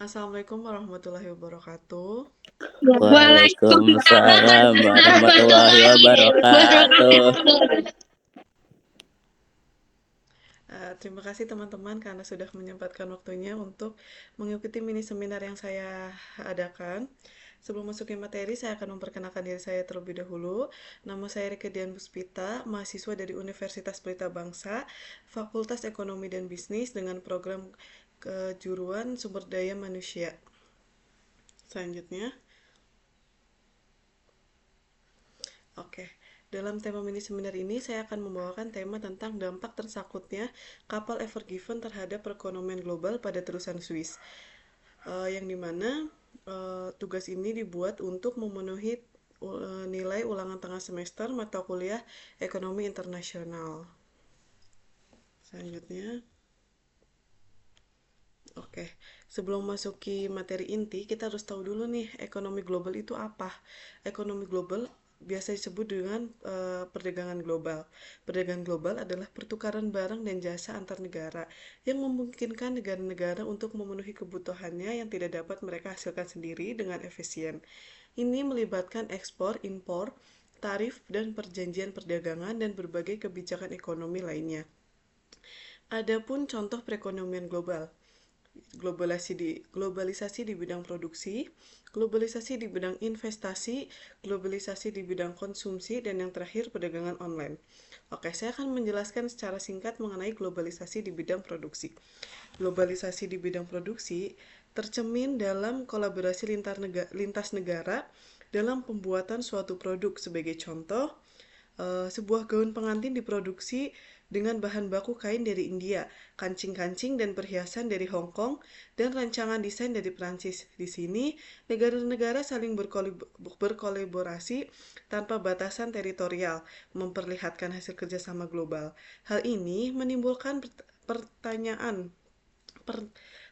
Assalamualaikum warahmatullahi wabarakatuh. Waalaikumsalam warahmatullahi wabarakatuh. Terima kasih teman-teman karena sudah menyempatkan waktunya untuk mengikuti mini seminar yang saya adakan. Sebelum masuk ke materi, saya akan memperkenalkan diri saya terlebih dahulu. Nama saya Rike Dian Puspita, mahasiswa dari Universitas Pelita Bangsa, Fakultas Ekonomi dan Bisnis dengan program kejuruan Sumber Daya Manusia. Selanjutnya, oke, dalam tema mini seminar ini saya akan membawakan tema tentang dampak tersangkutnya kapal Ever Given terhadap perekonomian global pada terusan Swiss. Yang dimana tugas ini dibuat untuk memenuhi nilai ulangan tengah semester mata kuliah ekonomi internasional. Selanjutnya, oke, sebelum masuki materi inti, kita harus tahu dulu nih, ekonomi global itu apa? Ekonomi global biasa disebut dengan perdagangan global. Perdagangan global adalah pertukaran barang dan jasa antar negara yang memungkinkan negara-negara untuk memenuhi kebutuhannya yang tidak dapat mereka hasilkan sendiri dengan efisien. Ini melibatkan ekspor, impor, tarif, dan perjanjian perdagangan dan berbagai kebijakan ekonomi lainnya. Adapun contoh perekonomian global, globalisasi di bidang produksi, globalisasi di bidang investasi, globalisasi di bidang konsumsi, dan yang terakhir perdagangan online. Oke, saya akan menjelaskan secara singkat mengenai globalisasi di bidang produksi. Globalisasi di bidang produksi tercermin dalam kolaborasi lintas negara dalam pembuatan suatu produk. Sebagai contoh, sebuah gaun pengantin diproduksi dengan bahan baku kain dari India, kancing-kancing dan perhiasan dari Hong Kong, dan rancangan desain dari Prancis. Di sini, negara-negara saling berkolaborasi tanpa batasan teritorial, memperlihatkan hasil kerjasama global. Hal ini menimbulkan pertanyaan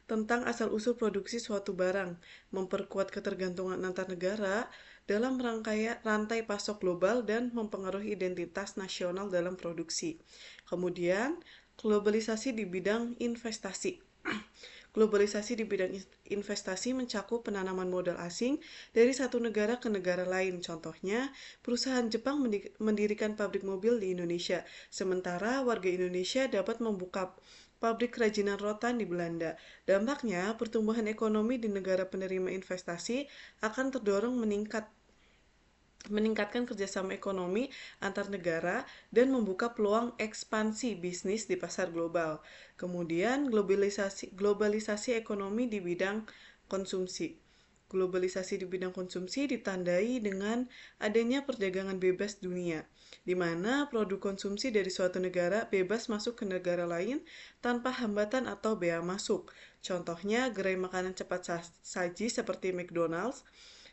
tentang asal-usul produksi suatu barang, memperkuat ketergantungan antar negara dalam rantai pasok global dan mempengaruhi identitas nasional dalam produksi. Kemudian, globalisasi di bidang investasi. Globalisasi di bidang investasi mencakup penanaman modal asing dari satu negara ke negara lain. Contohnya, perusahaan Jepang mendirikan pabrik mobil di Indonesia, sementara warga Indonesia dapat membuka pabrik kerajinan rotan di Belanda. Dampaknya, pertumbuhan ekonomi di negara penerima investasi akan terdorong meningkatkan kerjasama ekonomi antar negara dan membuka peluang ekspansi bisnis di pasar global. Kemudian, globalisasi ekonomi di bidang konsumsi. Globalisasi di bidang konsumsi ditandai dengan adanya perdagangan bebas dunia, di mana produk konsumsi dari suatu negara bebas masuk ke negara lain tanpa hambatan atau bea masuk. Contohnya, gerai makanan cepat saji seperti McDonald's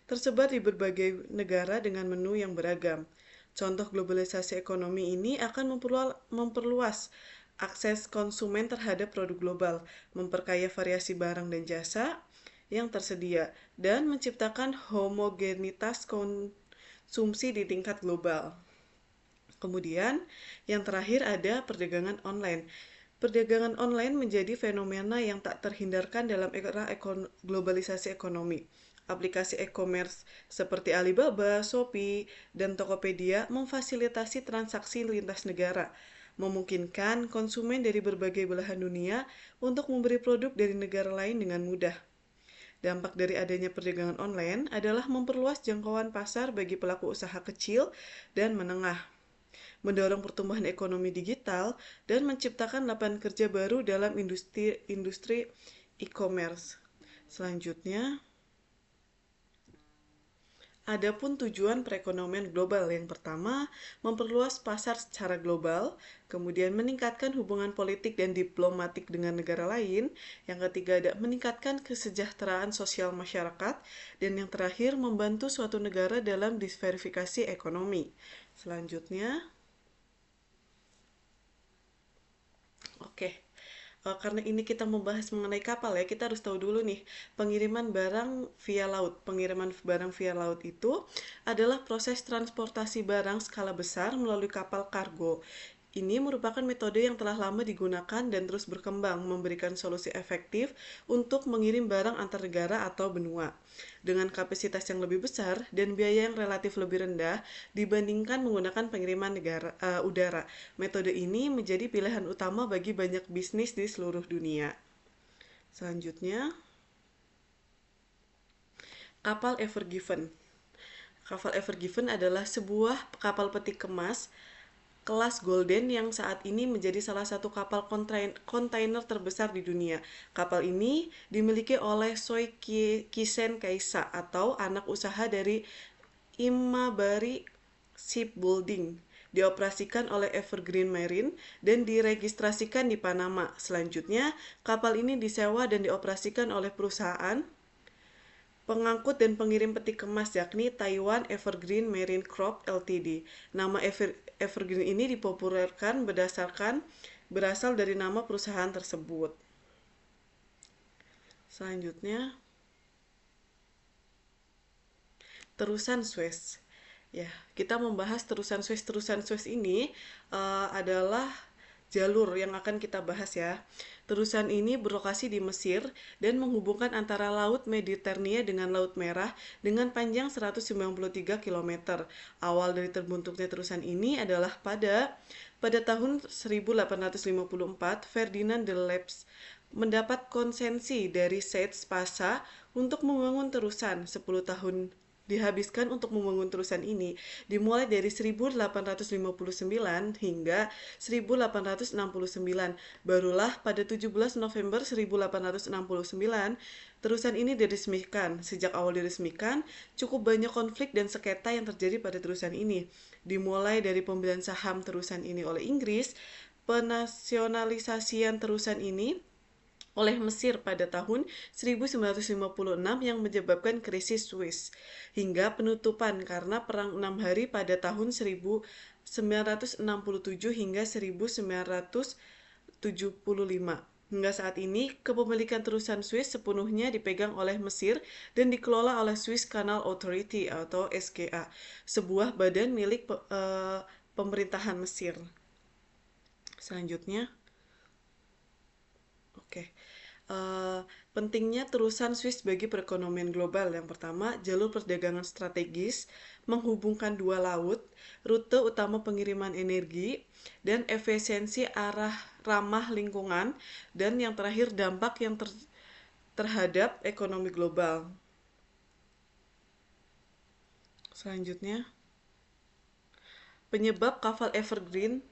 tersebar di berbagai negara dengan menu yang beragam. Contoh globalisasi ekonomi ini akan memperluas akses konsumen terhadap produk global, memperkaya variasi barang dan jasa yang tersedia, dan menciptakan homogenitas konsumsi di tingkat global. Kemudian, yang terakhir ada perdagangan online. Perdagangan online menjadi fenomena yang tak terhindarkan dalam era globalisasi ekonomi. Aplikasi e-commerce seperti Alibaba, Shopee, dan Tokopedia memfasilitasi transaksi lintas negara, memungkinkan konsumen dari berbagai belahan dunia untuk membeli produk dari negara lain dengan mudah. Dampak dari adanya perdagangan online adalah memperluas jangkauan pasar bagi pelaku usaha kecil dan menengah, mendorong pertumbuhan ekonomi digital, dan menciptakan lapangan kerja baru dalam industri e-commerce. Selanjutnya, adapun tujuan perekonomian global, yang pertama, memperluas pasar secara global, kemudian meningkatkan hubungan politik dan diplomatik dengan negara lain, yang ketiga ada meningkatkan kesejahteraan sosial masyarakat, dan yang terakhir membantu suatu negara dalam diversifikasi ekonomi. Selanjutnya, oke, karena ini kita membahas mengenai kapal ya, kita harus tahu dulu nih, pengiriman barang via laut. Pengiriman barang via laut itu adalah proses transportasi barang skala besar melalui kapal kargo ini merupakan metode yang telah lama digunakan dan terus berkembang, memberikan solusi efektif untuk mengirim barang antar negara atau benua. Dengan kapasitas yang lebih besar dan biaya yang relatif lebih rendah dibandingkan menggunakan pengiriman udara. Metode ini menjadi pilihan utama bagi banyak bisnis di seluruh dunia. Selanjutnya, kapal Ever Given. Kapal Ever Given adalah sebuah kapal peti kemas kelas Golden yang saat ini menjadi salah satu kapal kontainer terbesar di dunia. Kapal ini dimiliki oleh Soi Kisen Kaisa atau anak usaha dari Imabari Shipbuilding. Dioperasikan oleh Evergreen Marine dan diregistrasikan di Panama. Selanjutnya, kapal ini disewa dan dioperasikan oleh perusahaan pengangkut dan pengirim peti kemas yakni Taiwan Evergreen Marine Corp Ltd. Nama Evergreen ini dipopulerkan berasal dari nama perusahaan tersebut. Selanjutnya, terusan Suez. Ya, kita membahas terusan Suez. Terusan Suez ini adalah jalur yang akan kita bahas ya. Terusan ini berlokasi di Mesir dan menghubungkan antara Laut Mediterania dengan Laut Merah dengan panjang 193 km. Awal dari terbentuknya terusan ini adalah pada tahun 1854, Ferdinand de Lesseps mendapat konsensi dari Seyds Pasha untuk membangun terusan. 10 tahun dihabiskan untuk membangun terusan ini, dimulai dari 1859 hingga 1869. Barulah pada 17 November 1869, terusan ini diresmikan. Sejak awal diresmikan, cukup banyak konflik dan sengketa yang terjadi pada terusan ini. Dimulai dari pembelian saham terusan ini oleh Inggris, penasionalisasian terusan ini oleh Mesir pada tahun 1956 yang menyebabkan krisis Suez, hingga penutupan karena Perang 6 Hari pada tahun 1967 hingga 1975. Hingga saat ini, kepemilikan terusan Suez sepenuhnya dipegang oleh Mesir dan dikelola oleh Swiss Canal Authority atau SCA, sebuah badan milik pemerintahan Mesir. Selanjutnya, pentingnya terusan Suez bagi perekonomian global. Yang pertama, jalur perdagangan strategis menghubungkan dua laut, rute utama pengiriman energi, dan efisiensi arah ramah lingkungan, dan yang terakhir dampak yang terhadap ekonomi global. Selanjutnya, penyebab kapal Evergreen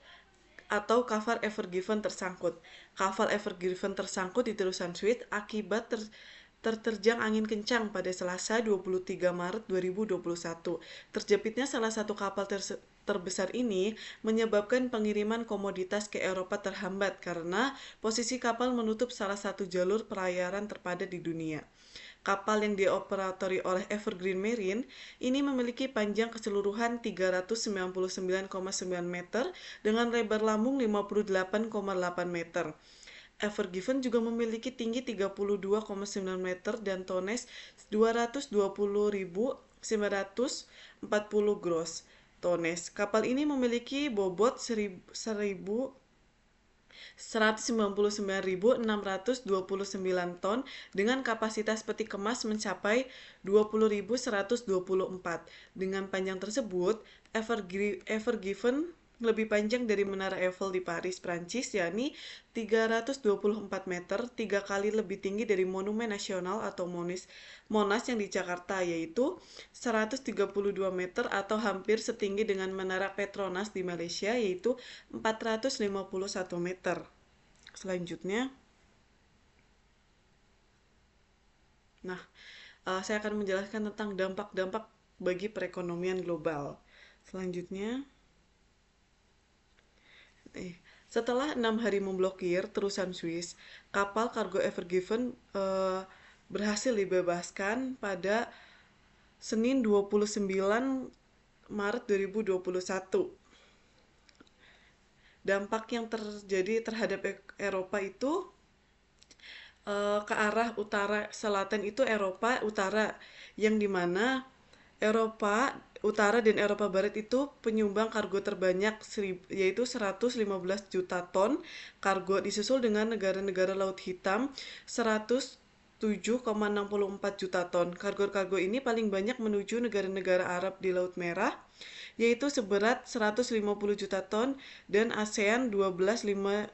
atau kapal Ever Given tersangkut. Kapal Ever Given tersangkut di terusan Suez akibat terterjang angin kencang pada Selasa 23 Maret 2021. Terjepitnya salah satu kapal terbesar ini menyebabkan pengiriman komoditas ke Eropa terhambat karena posisi kapal menutup salah satu jalur pelayaran terpadat di dunia. Kapal yang dioperatori oleh Evergreen Marine ini memiliki panjang keseluruhan 399,9 meter dengan lebar lambung 58,8 meter. Ever Given juga memiliki tinggi 32,9 meter dan tones 220.940 gross tones. Kapal ini memiliki bobot 199.629 ton dengan kapasitas peti kemas mencapai 20.124. Dengan panjang tersebut, Ever Given lebih panjang dari Menara Eiffel di Paris, Prancis, yakni 324 meter, 3 kali lebih tinggi dari Monumen Nasional atau Monas yang di Jakarta, yaitu 132 meter atau hampir setinggi dengan Menara Petronas di Malaysia, yaitu 451 meter. Selanjutnya, saya akan menjelaskan tentang dampak-dampak bagi perekonomian global. Selanjutnya, setelah 6 hari memblokir terusan Suez, kapal kargo Ever Given berhasil dibebaskan pada Senin 29 Maret 2021. Dampak yang terjadi terhadap Eropa itu ke arah utara selatan itu Eropa utara, yang dimana Eropa Utara dan Eropa Barat itu penyumbang kargo terbanyak yaitu 115 juta ton kargo, disusul dengan negara-negara Laut Hitam 107,64 juta ton. Kargo-kargo ini paling banyak menuju negara-negara Arab di Laut Merah yaitu seberat 150 juta ton dan ASEAN 124,54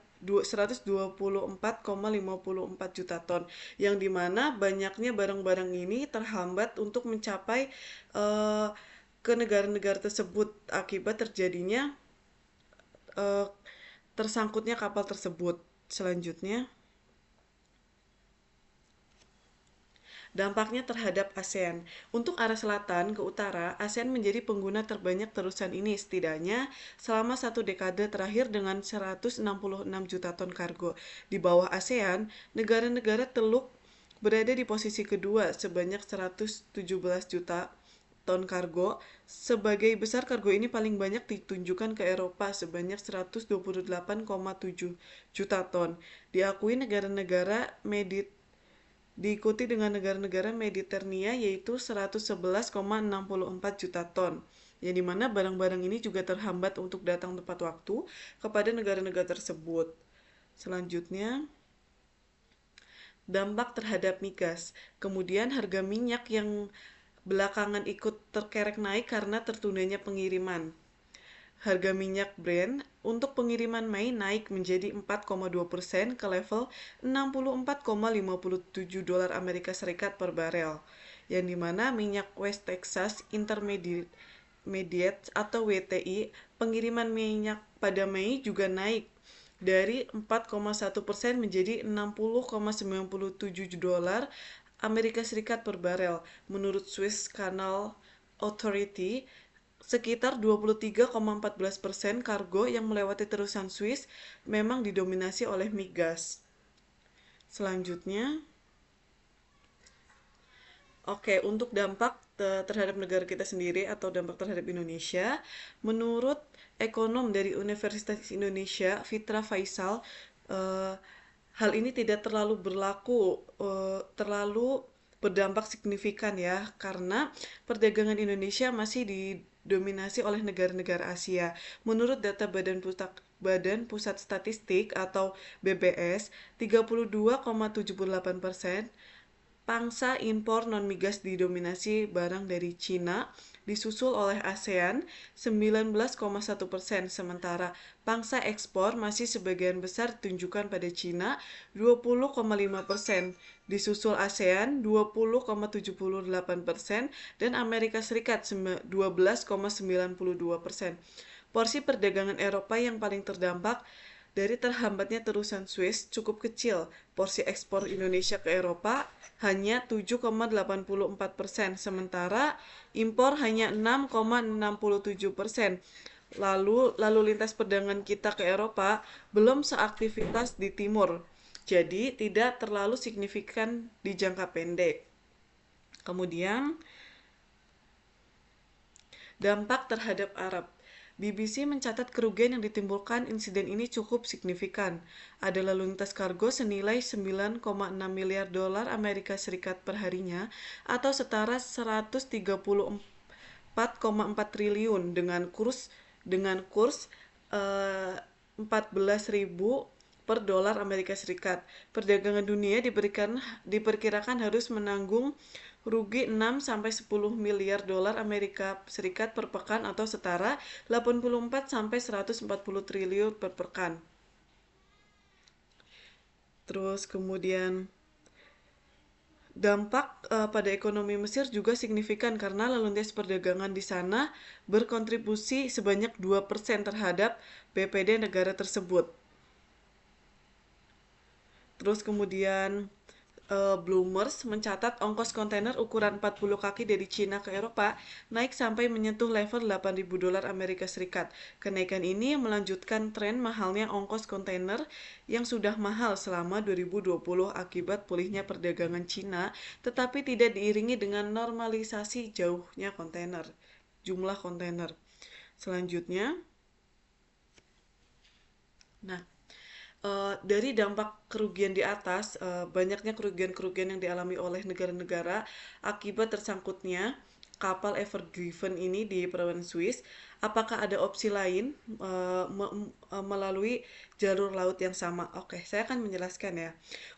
juta ton, yang dimana banyaknya barang-barang ini terhambat untuk mencapai ke negara-negara tersebut akibat terjadinya tersangkutnya kapal tersebut. Selanjutnya, dampaknya terhadap ASEAN. Untuk arah selatan ke utara, ASEAN menjadi pengguna terbanyak terusan ini setidaknya selama 1 dekade terakhir dengan 166 juta ton kargo. Di bawah ASEAN, negara-negara Teluk berada di posisi kedua sebanyak 117 juta ton kargo. Sebagai besar kargo ini paling banyak ditunjukkan ke Eropa sebanyak 128,7 juta ton. Diakui negara-negara diikuti dengan negara-negara Mediterania yaitu 111,64 juta ton. Yang dimana barang-barang ini juga terhambat untuk datang tepat waktu kepada negara-negara tersebut. Selanjutnya, dampak terhadap migas. Kemudian harga minyak yang belakangan ikut terkerek naik karena tertundanya pengiriman. Harga minyak Brent untuk pengiriman Mei naik menjadi 4,2% ke level 64,57 dolar Amerika Serikat per barel. Yang dimana minyak West Texas Intermediate atau WTI pengiriman minyak pada Mei juga naik dari 4,1% menjadi 60,97 dolar Amerika Serikat per barel. Menurut Swiss Canal Authority, sekitar 23,14% kargo yang melewati terusan Swiss memang didominasi oleh migas. Selanjutnya, untuk dampak terhadap negara kita sendiri atau dampak terhadap Indonesia, menurut ekonom dari Universitas Indonesia, Fitra Faisal, hal ini tidak terlalu berdampak signifikan ya, karena perdagangan Indonesia masih didominasi oleh negara-negara Asia. Menurut data Badan Pusat Statistik atau BPS, 32,78% pangsa impor non-migas didominasi barang dari Cina, disusul oleh ASEAN 19,1%, sementara pangsa ekspor masih sebagian besar ditunjukkan pada Cina 20,5%, disusul ASEAN 20,78%, dan Amerika Serikat 12,92%. Porsi perdagangan Eropa yang paling terdampak dari terhambatnya terusan Suez cukup kecil. Porsi ekspor Indonesia ke Eropa hanya 7,84%, sementara impor hanya 6,67%. Lalu lintas perdagangan kita ke Eropa belum seaktivitas di timur, jadi tidak terlalu signifikan di jangka pendek. Kemudian, dampak terhadap Arab. BBC mencatat kerugian yang ditimbulkan insiden ini cukup signifikan. Ada lalu lintas kargo senilai 9,6 miliar dolar Amerika Serikat per harinya atau setara 134,4 triliun dengan kurs 14.000 per dolar Amerika Serikat. Perdagangan dunia diperkirakan harus menanggung rugi 6-10 miliar dolar Amerika Serikat per pekan atau setara 84-140 triliun per pekan. Terus kemudian dampak pada ekonomi Mesir juga signifikan karena lalu lintas perdagangan di sana berkontribusi sebanyak 2% terhadap BPD negara tersebut. Terus kemudian Bloomers mencatat ongkos kontainer ukuran 40 kaki dari Cina ke Eropa naik sampai menyentuh level 8.000 dolar Amerika Serikat. Kenaikan ini melanjutkan tren mahalnya ongkos kontainer yang sudah mahal selama 2020 akibat pulihnya perdagangan Cina, tetapi tidak diiringi dengan normalisasi jumlah kontainer. Selanjutnya, dari dampak kerugian di atas, banyaknya kerugian-kerugian yang dialami oleh negara-negara akibat tersangkutnya kapal Ever Given ini di perairan Swiss, apakah ada opsi lain melalui jalur laut yang sama? Oke, saya akan menjelaskan ya.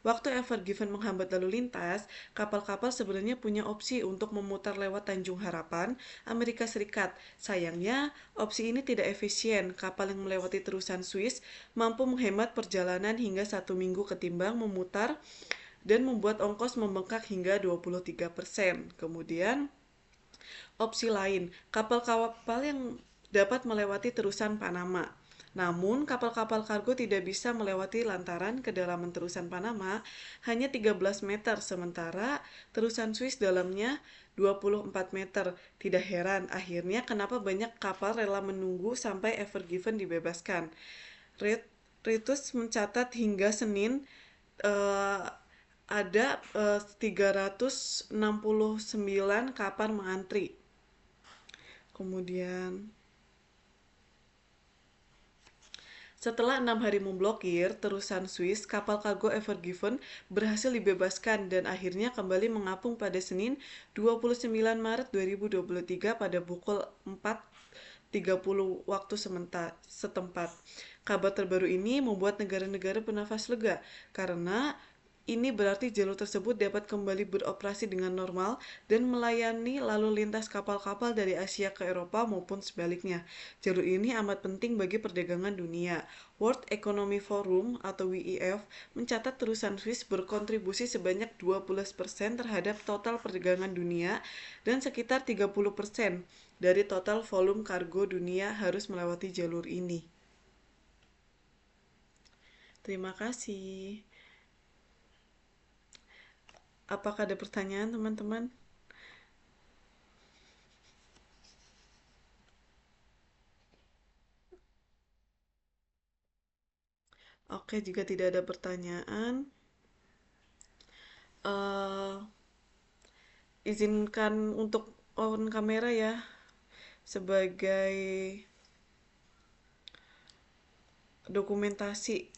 Waktu Ever Given menghambat lalu lintas, kapal-kapal sebenarnya punya opsi untuk memutar lewat Tanjung Harapan, Amerika Serikat. Sayangnya, opsi ini tidak efisien. Kapal yang melewati terusan Swiss mampu menghemat perjalanan hingga 1 minggu ketimbang memutar dan membuat ongkos membengkak hingga 23%. Kemudian, opsi lain, kapal-kapal yang dapat melewati terusan Panama. Namun, kapal-kapal kargo tidak bisa melewati lantaran kedalaman terusan Panama hanya 13 meter, sementara terusan Swiss dalamnya 24 meter. Tidak heran, akhirnya kenapa banyak kapal rela menunggu sampai Ever Given dibebaskan. Reuters mencatat hingga Senin eh, ada 369 kapal mengantri. Kemudian setelah 6 hari memblokir terusan Swiss, kapal kargo Ever Given berhasil dibebaskan dan akhirnya kembali mengapung pada Senin 29 Maret 2023 pada pukul 4.30 waktu setempat. Kabar terbaru ini membuat negara-negara bernafas lega karena ini berarti jalur tersebut dapat kembali beroperasi dengan normal dan melayani lalu lintas kapal-kapal dari Asia ke Eropa maupun sebaliknya. Jalur ini amat penting bagi perdagangan dunia. World Economic Forum atau WEF mencatat terusan Swiss berkontribusi sebanyak 12% terhadap total perdagangan dunia dan sekitar 30% dari total volume kargo dunia harus melewati jalur ini. Terima kasih. Apakah ada pertanyaan, teman-teman? Oke, jika tidak ada pertanyaan, uh, izinkan untuk on kamera ya, sebagai dokumentasi.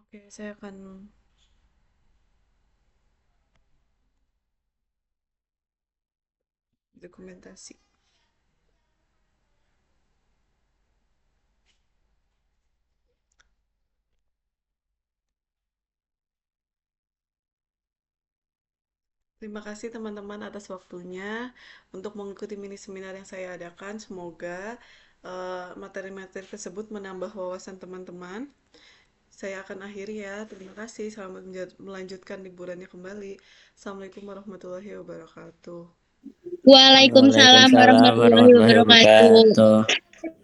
Oke, saya akan dokumentasi. Terima kasih teman-teman atas waktunya untuk mengikuti mini seminar yang saya adakan. Semoga materi-materi tersebut menambah wawasan teman-teman. Saya akan akhiri ya. Terima kasih. Selamat melanjutkan liburannya kembali. Assalamualaikum warahmatullahi wabarakatuh. Waalaikumsalam Waalaikumsalam warahmatullahi warahmatullahi wabarakatuh. wabarakatuh.